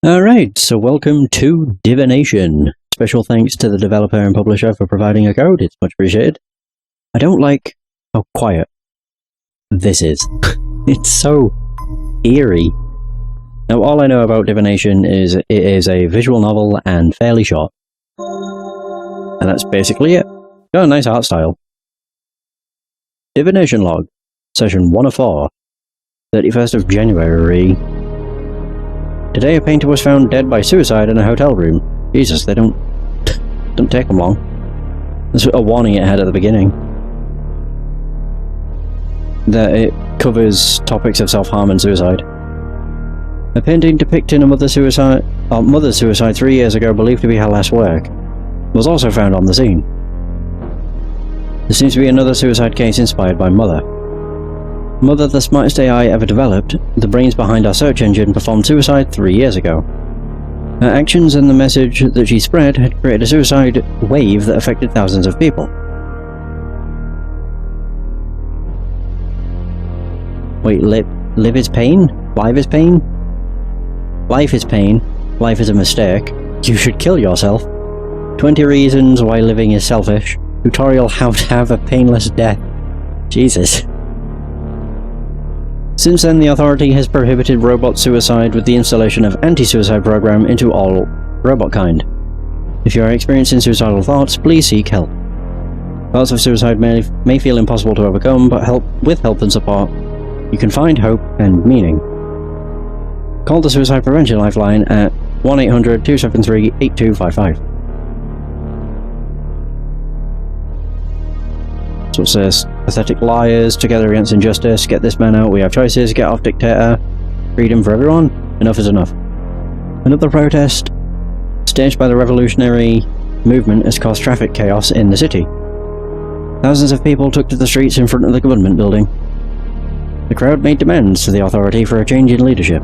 Alright, so welcome to Divination. Special thanks to the developer and publisher for providing a code, it's much appreciated. I don't like how quiet this is. It's so eerie. Now all I know about Divination is it is a visual novel and fairly short. And that's basically it. Got a nice art style. Divination log, session 1 of 4, 31st of January. Today a painter was found dead by suicide in a hotel room. Jesus, they don't take them long. There's a warning it had at the beginning. That it covers topics of self-harm and suicide. A painting depicting a mother's suicide 3 years ago, believed to be her last work, was also found on the scene. There seems to be another suicide case inspired by Mother. Mother, the smartest AI ever developed, the brains behind our search engine, performed suicide 3 years ago. Her actions and the message that she spread had created a suicide wave that affected thousands of people. Wait, live is pain? Life is pain? Life is pain. Life is a mistake. You should kill yourself. 20 reasons why living is selfish. Tutorial how to have a painless death. Jesus. Since then, the authority has prohibited robot suicide with the installation of anti-suicide program into all robot kind. If you are experiencing suicidal thoughts, please seek help. Thoughts of suicide may feel impossible to overcome, but with help and support, you can find hope and meaning. Call the Suicide Prevention Lifeline at 1-800-273-8255. So it says, pathetic liars, together against injustice, get this man out, we have choices, get off dictator, freedom for everyone, enough is enough. Another protest staged by the revolutionary movement has caused traffic chaos in the city. Thousands of people took to the streets in front of the government building. The crowd made demands to the authority for a change in leadership.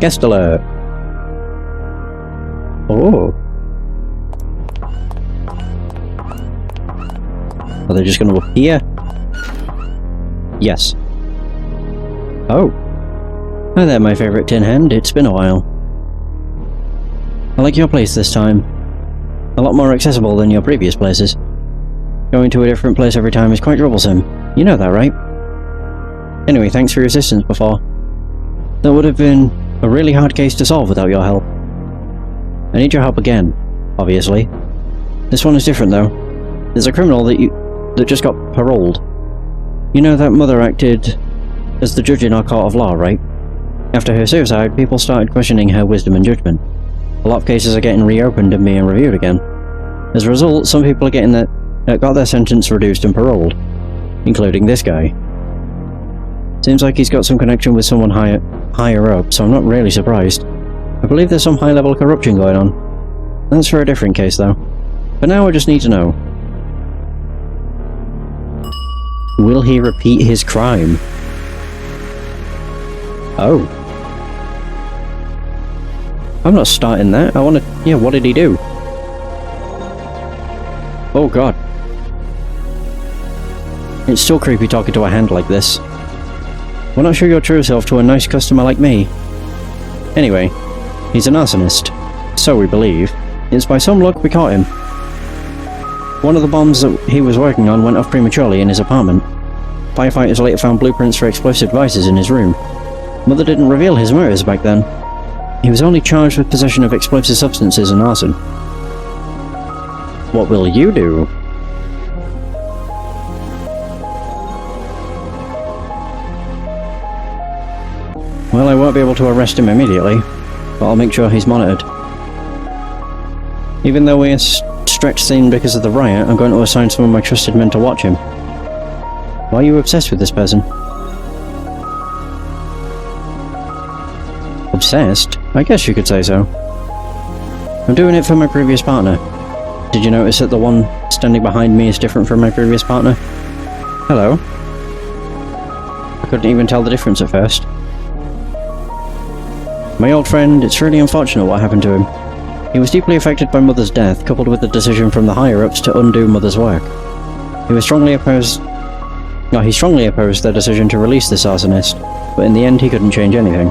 Guest alert! Oh. Are they just going to appear? Yes. Oh. Hi there, my favourite tin hand. It's been a while. I like your place this time. A lot more accessible than your previous places. Going to a different place every time is quite troublesome. You know that, right? Anyway, thanks for your assistance before. That would have been a really hard case to solve without your help. I need your help again, obviously. This one is different, though. There's a criminal that just got paroled. You know that Mother acted as the judge in our court of law, right? After her suicide, people started questioning her wisdom and judgment. A lot of cases are getting reopened and being reviewed again. As a result, some people are getting got their sentence reduced and paroled, including this guy. Seems like he's got some connection with someone higher up, so I'm not really surprised. I believe there's some high-level corruption going on. That's for a different case, though. For now, I just need to know. Will he repeat his crime? Oh. I'm not starting that. I want to... Yeah, what did he do? Oh god. It's still creepy talking to a hand like this. Why not show your true self to a nice customer like me? Anyway, he's an arsonist. So we believe. It's by some luck we caught him. One of the bombs that he was working on went off prematurely in his apartment. Firefighters later found blueprints for explosive devices in his room. Mother didn't reveal his motives back then. He was only charged with possession of explosive substances and arson. What will you do? Well, I won't be able to arrest him immediately, but I'll make sure he's monitored. Even though we are stretched thin because of the riot, I'm going to assign some of my trusted men to watch him. Why are you obsessed with this person? Obsessed? I guess you could say so. I'm doing it for my previous partner. Did you notice that the one standing behind me is different from my previous partner? Hello. I couldn't even tell the difference at first. My old friend, it's really unfortunate what happened to him. He was deeply affected by Mother's death, coupled with the decision from the higher-ups to undo Mother's work. He was strongly opposed Now, he strongly opposed their decision to release this arsonist, but in the end he couldn't change anything.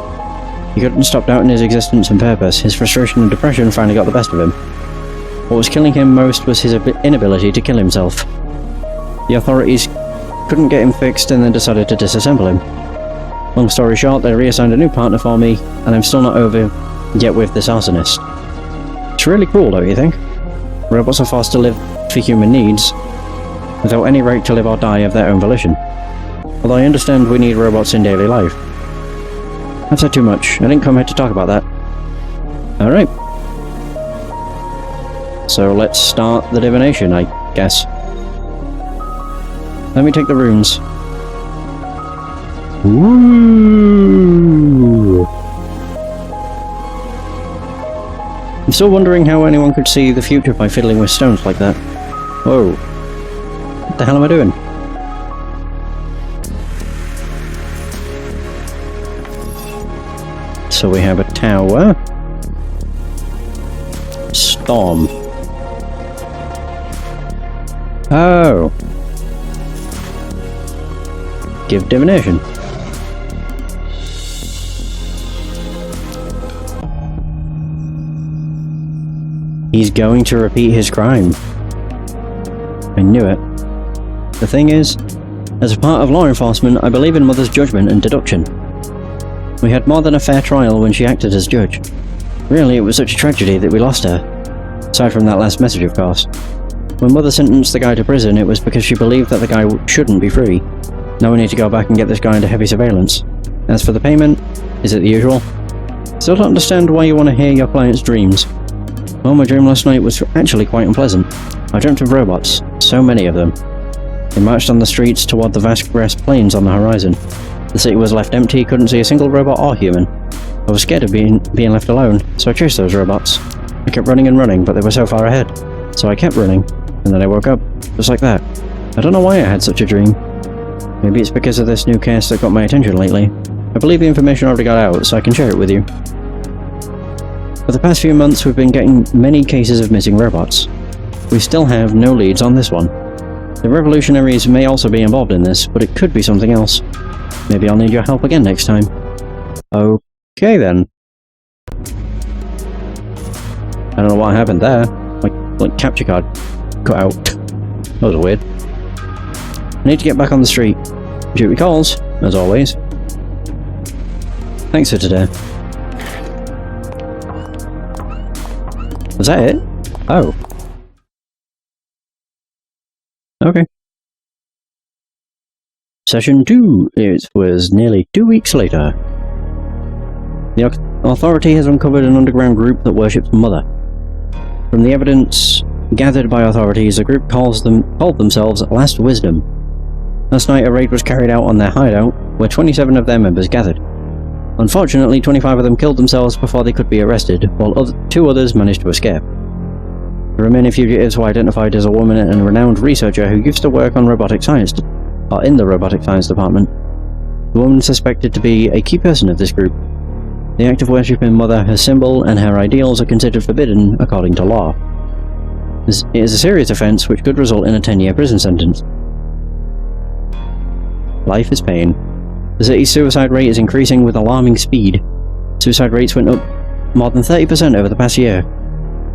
He couldn't stop doubting his existence and purpose. His frustration and depression finally got the best of him. What was killing him most was his inability to kill himself. The authorities couldn't get him fixed and then decided to disassemble him. Long story short, they reassigned a new partner for me, and I'm still not over yet with this arsonist. It's really cruel, don't you think? Robots are forced to live for human needs, without any right to live or die of their own volition. Although I understand we need robots in daily life. I've said too much. I didn't come here to talk about that. Alright. So let's start the divination, I guess. Let me take the runes. Ooh. I'm still wondering how anyone could see the future by fiddling with stones like that. Whoa. What the hell am I doing? So we have a tower. Storm. Oh. Give divination. He's going to repeat his crime. I knew it. The thing is, as a part of law enforcement, I believe in Mother's judgment and deduction. We had more than a fair trial when she acted as judge. Really, it was such a tragedy that we lost her. Aside from that last message, of course. When Mother sentenced the guy to prison, it was because she believed that the guy shouldn't be free. Now we need to go back and get this guy into heavy surveillance. As for the payment, is it the usual? Still don't understand why you want to hear your client's dreams. Well, my dream last night was actually quite unpleasant. I dreamt of robots, so many of them. They marched on the streets toward the vast grass plains on the horizon. The city was left empty, couldn't see a single robot or human. I was scared of being left alone, so I chased those robots. I kept running and running, but they were so far ahead. So I kept running, and then I woke up, just like that. I don't know why I had such a dream. Maybe it's because of this new case that got my attention lately. I believe the information already got out, so I can share it with you. For the past few months, we've been getting many cases of missing robots. We still have no leads on this one. The revolutionaries may also be involved in this, but it could be something else. Maybe I'll need your help again next time. Okay then. I don't know what happened there. Like capture card cut out. That was weird. I need to get back on the street. Duty calls, as always. Thanks for today. Was that it? Oh. Okay. Session 2. It was nearly 2 weeks later. The authority has uncovered an underground group that worships Mother. From the evidence gathered by authorities, the group called themselves Last Wisdom. Last night a raid was carried out on their hideout, where 27 of their members gathered. Unfortunately, 25 of them killed themselves before they could be arrested, while 2 others managed to escape. The remaining fugitives were identified as a woman and a renowned researcher who used to work on robotic science, or in the robotic science department. The woman suspected to be a key person of this group. The act of worshipping Mother, her symbol, and her ideals are considered forbidden according to law. It is a serious offence which could result in a 10-year prison sentence. Life is pain. The city's suicide rate is increasing with alarming speed. Suicide rates went up more than 30% over the past year.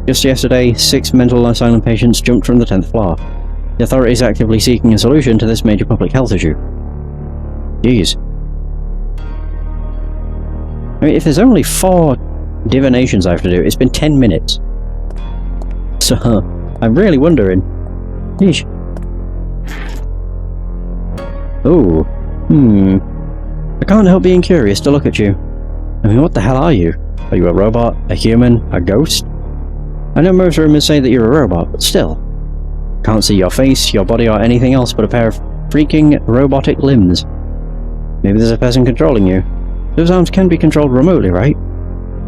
Just yesterday, 6 mental asylum patients jumped from the 10th floor. The authorities are actively seeking a solution to this major public health issue. Jeez. I mean, if there's only 4 divinations I have to do, it's been 10 minutes. So, I'm really wondering. Yeesh. Oh. I can't help being curious to look at you. I mean, what the hell are you? Are you a robot? A human? A ghost? I know most rumors say that you're a robot, but still. Can't see your face, your body, or anything else but a pair of freaking robotic limbs. Maybe there's a person controlling you. Those arms can be controlled remotely, right?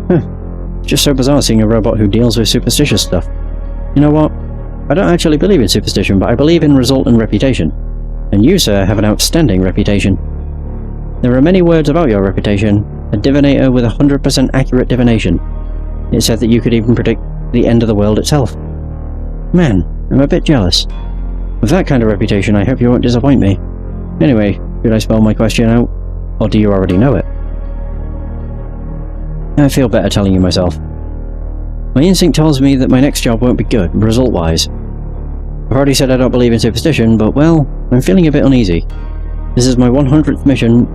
Huh. It's just so bizarre seeing a robot who deals with superstitious stuff. You know what? I don't actually believe in superstition, but I believe in result and reputation. And you, sir, have an outstanding reputation. There are many words about your reputation. A divinator with 100% accurate divination. It said that you could even predict the end of the world itself. Man, I'm a bit jealous. With that kind of reputation, I hope you won't disappoint me. Anyway, should I spell my question out? Or do you already know it? I feel better telling you myself. My instinct tells me that my next job won't be good, result-wise. I've already said I don't believe in superstition, but well, I'm feeling a bit uneasy. This is my 100th mission,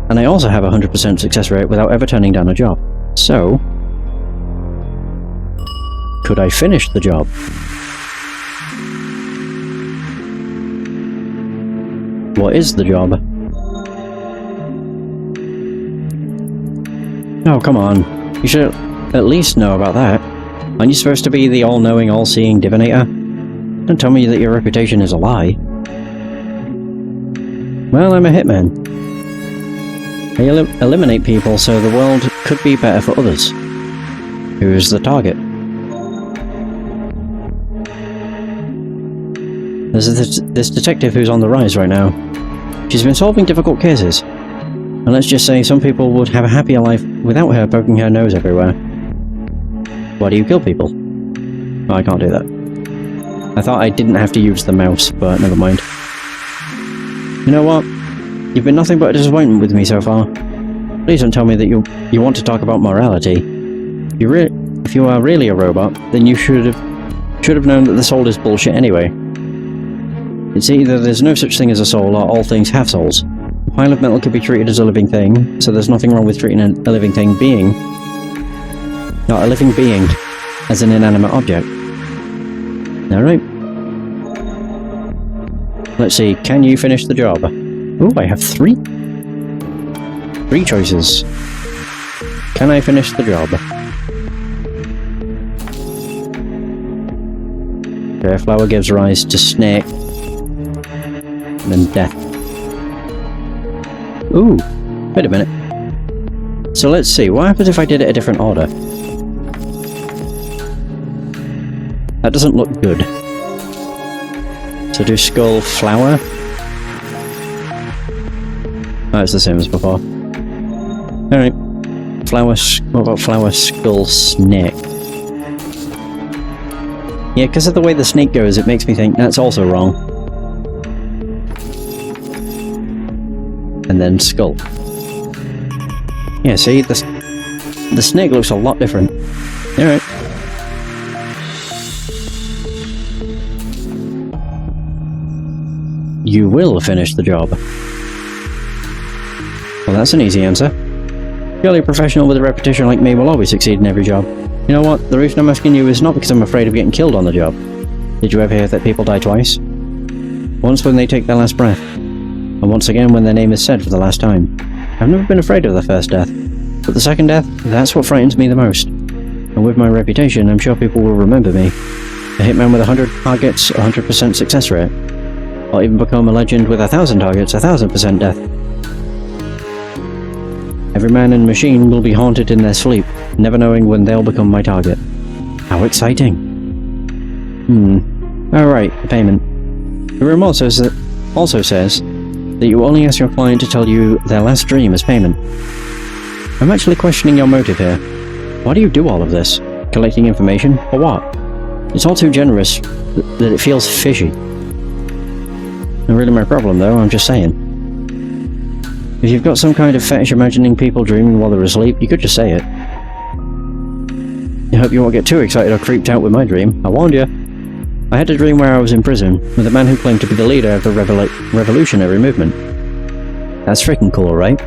and I also have a 100% success rate without ever turning down a job. So, could I finish the job? What is the job? Oh, come on. You should at least know about that. Aren't you supposed to be the all-knowing, all-seeing divinator? Don't tell me that your reputation is a lie. Well, I'm a hitman. I eliminate people so the world could be better for others. Who's the target? There's this detective who's on the rise right now. She's been solving difficult cases. And let's just say some people would have a happier life without her poking her nose everywhere. Why do you kill people? Oh, I can't do that. I thought I didn't have to use the mouse, but never mind. You know what? You've been nothing but a disappointment with me so far. Please don't tell me that you want to talk about morality. If you are really a robot, then you should have known that the soul is bullshit anyway. It's either there's no such thing as a soul, or all things have souls. A pile of metal could be treated as a living thing, so there's nothing wrong with treating a living thing being... Not a living being as an inanimate object. Alright. Let's see, can you finish the job? Ooh, I have three choices. Can I finish the job? Okay, flower gives rise to snake. And then death. Ooh, wait a minute. So let's see, what happens if I did it a different order? That doesn't look good. So do skull, flower? Oh, it's the same as before. Alright. Flower, what about flower, skull, snake? Yeah, because of the way the snake goes, it makes me think that's also wrong. And then skull. Yeah, see, the snake looks a lot different. Alright. You will finish the job. Well, that's an easy answer. Surely a professional with a reputation like me will always succeed in every job. You know what? The reason I'm asking you is not because I'm afraid of getting killed on the job. Did you ever hear that people die twice? Once when they take their last breath, and once again when their name is said for the last time. I've never been afraid of the first death, but the second death, that's what frightens me the most. And with my reputation, I'm sure people will remember me. A hitman with 100 targets, 100% success rate. Or even become a legend with 1,000 targets, 1,000% death. Every man and machine will be haunted in their sleep, never knowing when they'll become my target. How exciting. Alright, the payment. The room also says that you only ask your client to tell you their last dream as payment. I'm actually questioning your motive here. Why do you do all of this? Collecting information? Or what? It's all too generous that it feels fishy. Not really my problem though, I'm just saying. If you've got some kind of fetish imagining people dreaming while they're asleep, you could just say it. I hope you won't get too excited or creeped out with my dream. I warned you. I had a dream where I was in prison, with a man who claimed to be the leader of the revolutionary movement. That's freaking cool, right?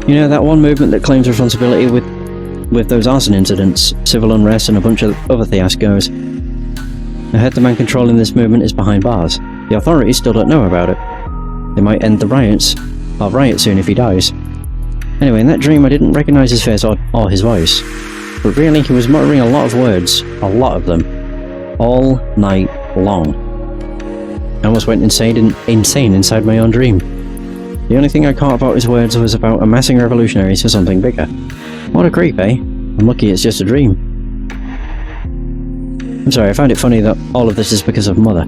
You know, that one movement that claims responsibility with those arson incidents, civil unrest and a bunch of other fiascos. I heard the man controlling this movement is behind bars. The authorities still don't know about it. They might end the riots, or riot soon if he dies. Anyway, in that dream I didn't recognize his face or his voice. But really, he was muttering a lot of words, a lot of them. All night long. I almost went insane inside my own dream. The only thing I caught about his words was about amassing revolutionaries for something bigger. What a creep, eh? I'm lucky it's just a dream. I'm sorry, I found it funny that all of this is because of Mother.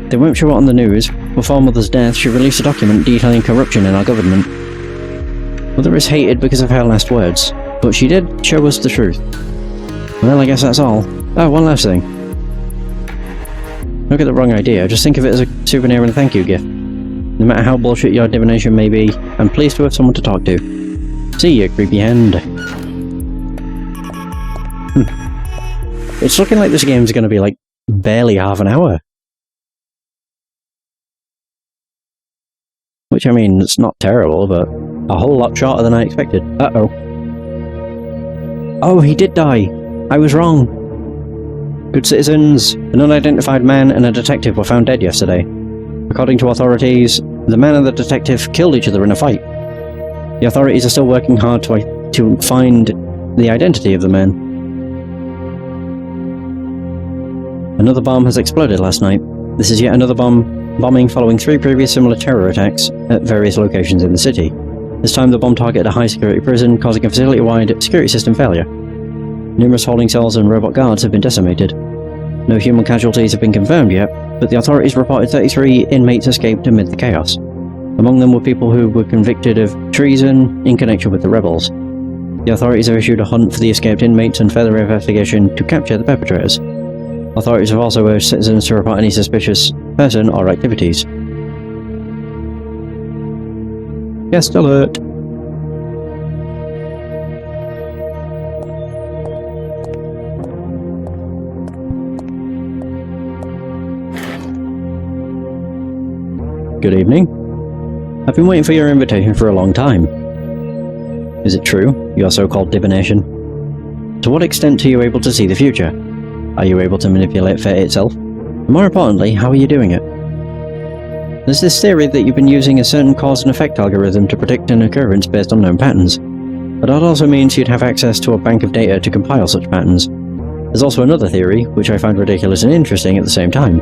They won't show it on the news. Before Mother's death, she released a document detailing corruption in our government. Mother is hated because of her last words, but she did show us the truth. Well, I guess that's all. Oh, one last thing. Don't get the wrong idea, just think of it as a souvenir and thank you gift. No matter how bullshit your divination may be, I'm pleased to have someone to talk to. See you, creepy hand. It's looking like this game's going to be like barely half an hour. Which, I mean, it's not terrible, but a whole lot shorter than I expected. Uh-oh. Oh, he did die. I was wrong. Good citizens, an unidentified man and a detective were found dead yesterday. According to authorities, the man and the detective killed each other in a fight. The authorities are still working hard to find the identity of the man. Another bomb has exploded last night. This is yet another bombing following 3 previous similar terror attacks at various locations in the city. This time the bomb targeted a high-security prison, causing a facility-wide security system failure. Numerous holding cells and robot guards have been decimated. No human casualties have been confirmed yet, but the authorities reported 33 inmates escaped amid the chaos. Among them were people who were convicted of treason in connection with the rebels. The authorities have issued a hunt for the escaped inmates and further investigation to capture the perpetrators. Authorities have also urged citizens to report any suspicious person or activities. Guest alert! Good evening. I've been waiting for your invitation for a long time. Is it true, your so-called divination? To what extent are you able to see the future? Are you able to manipulate fate itself? And more importantly, how are you doing it? There's this theory that you've been using a certain cause and effect algorithm to predict an occurrence based on known patterns. But that also means you'd have access to a bank of data to compile such patterns. There's also another theory, which I find ridiculous and interesting at the same time.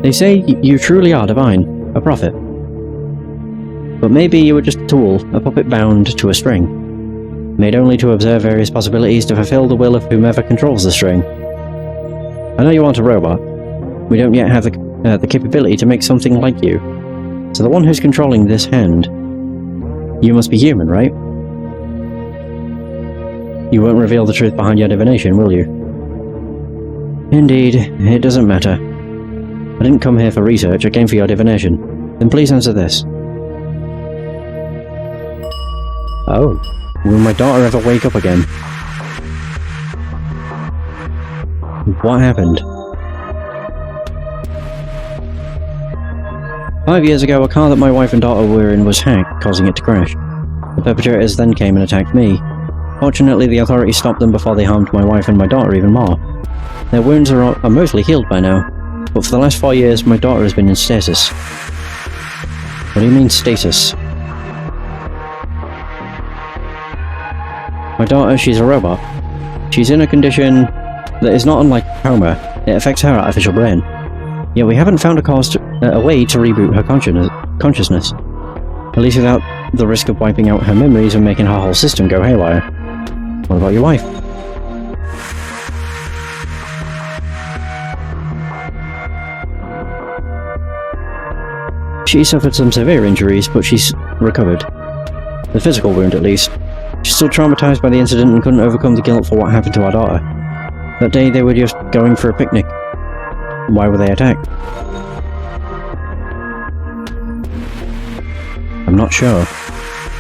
They say you truly are divine. A prophet. But maybe you were just a tool, a puppet bound to a string, made only to observe various possibilities to fulfill the will of whomever controls the string. I know you aren't a robot. We don't yet have the capability to make something like you. So the one who's controlling this hand, you must be human, right? You won't reveal the truth behind your divination, will you? Indeed, it doesn't matter. I didn't come here for research, I came for your divination. Then please answer this. Oh, will my daughter ever wake up again? What happened? 5 years ago, a car that my wife and daughter were in was hacked, causing it to crash. The perpetrators then came and attacked me. Fortunately, the authorities stopped them before they harmed my wife and my daughter even more. Their wounds are mostly healed by now. But for the last 4 years, my daughter has been in stasis. What do you mean, stasis? My daughter, she's a robot. She's in a condition that is not unlike coma. It affects her artificial brain. Yet we haven't found a way to reboot her consciousness. At least without the risk of wiping out her memories and making her whole system go haywire. What about your wife? She suffered some severe injuries, but she's recovered. The physical wound, at least. She's still traumatized by the incident and couldn't overcome the guilt for what happened to our daughter. That day they were just going for a picnic. Why were they attacked? I'm not sure.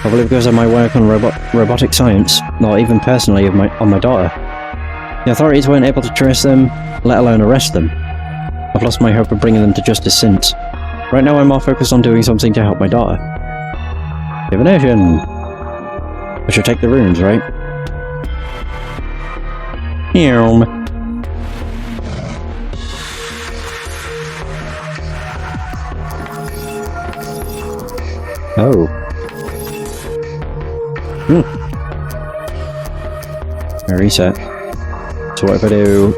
Probably because of my work on robotic science, or even personally on my daughter. The authorities weren't able to trace them, let alone arrest them. I've lost my hope of bringing them to justice since. Right now I'm more focused on doing something to help my daughter. Divination! I should take the runes, right? Ew. Oh. A reset. So what if I do...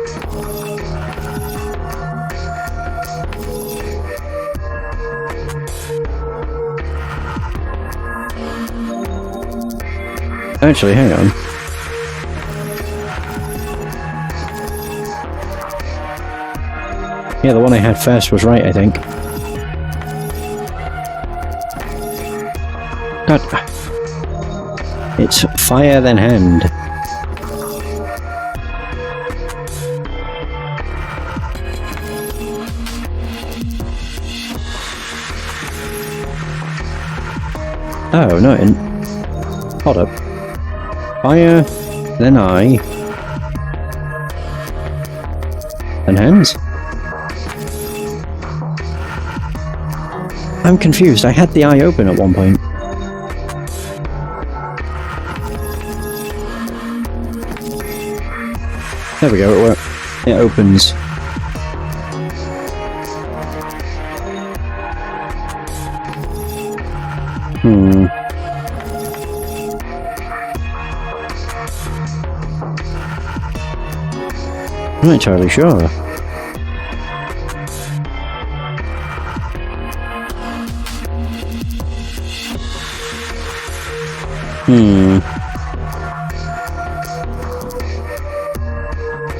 Actually, hang on. Yeah, the one I had first was right, I think. God. It's fire then hand. Oh, no, it didn't. Hold up. Fire, then eye. And hands? I'm confused. I had the eye open at one point. There we go, it worked. It opens. I'm not entirely sure.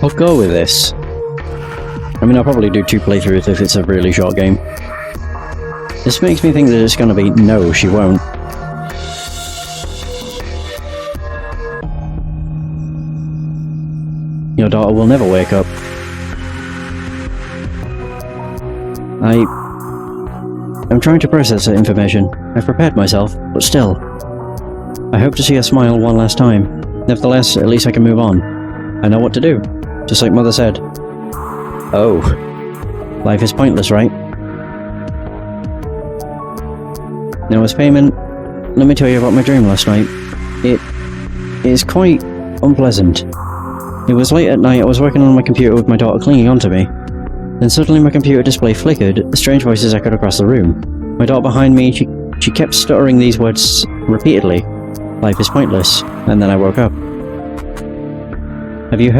I'll go with this. I mean, I'll probably do 2 playthroughs if it's a really short game. This makes me think that it's gonna be no, she won't. Your daughter will never wake up. I'm trying to process that information. I've prepared myself, but still. I hope to see her smile one last time. Nevertheless, at least I can move on. I know what to do. Just like Mother said. Oh. Life is pointless, right? Now as payment, let me tell you about my dream last night. It is quite unpleasant. It was late at night, I was working on my computer with my daughter clinging onto me. Then suddenly my computer display flickered, strange voices echoed across the room. My daughter behind me, she kept stuttering these words repeatedly. Life is pointless, and then I woke up. Have you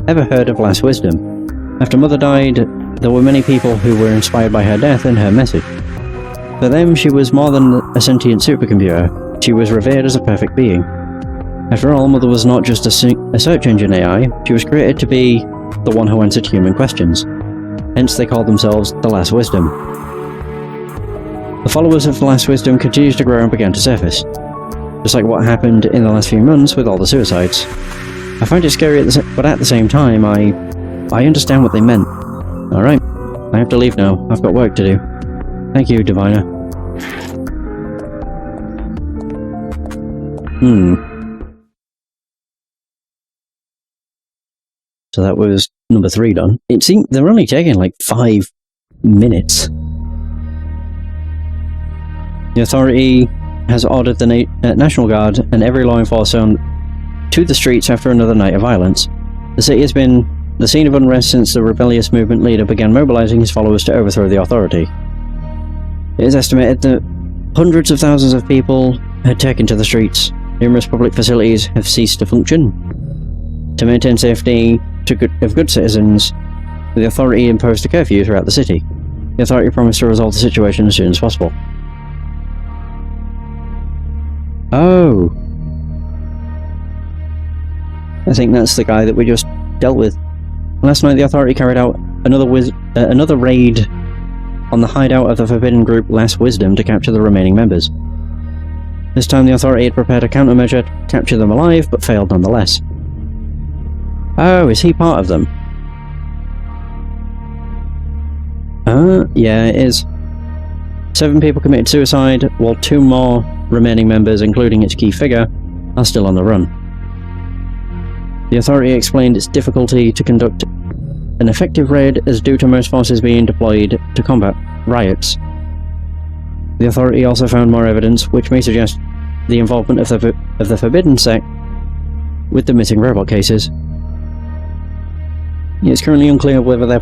ever heard of last wisdom? After Mother died, there were many people who were inspired by her death and her message. For them, she was more than a sentient supercomputer. She was revered as a perfect being. After all, Mother was not just a search engine AI, she was created to be the one who answered human questions. Hence they called themselves the Last Wisdom. The followers of the Last Wisdom continued to grow and began to surface. Just like what happened in the last few months with all the suicides. I find it scary, but at the same time, I understand what they meant. Alright, I have to leave now. I've got work to do. Thank you, Diviner. So that was number 3 done. It seemed they're only taking like 5 minutes. The authority has ordered the National Guard and every law enforcement to the streets after another night of violence. The city has been the scene of unrest since the rebellious movement leader began mobilizing his followers to overthrow the authority. It is estimated that hundreds of thousands of people had taken to the streets. Numerous public facilities have ceased to function. To maintain safety of good citizens, the authority imposed a curfew throughout the city. The authority promised to resolve the situation as soon as possible. Oh. I think that's the guy that we just dealt with. Last night the authority carried out another raid on the hideout of the forbidden group Last Wisdom to capture the remaining members. This time the authority had prepared a countermeasure to capture them alive, but failed nonetheless. Oh, is he part of them? Yeah, it is. 7 people committed suicide, while 2 more remaining members, including its key figure, are still on the run. The authority explained its difficulty to conduct an effective raid as due to most forces being deployed to combat riots. The authority also found more evidence which may suggest the involvement of the Forbidden Sect with the missing robot cases. It's currently unclear whether their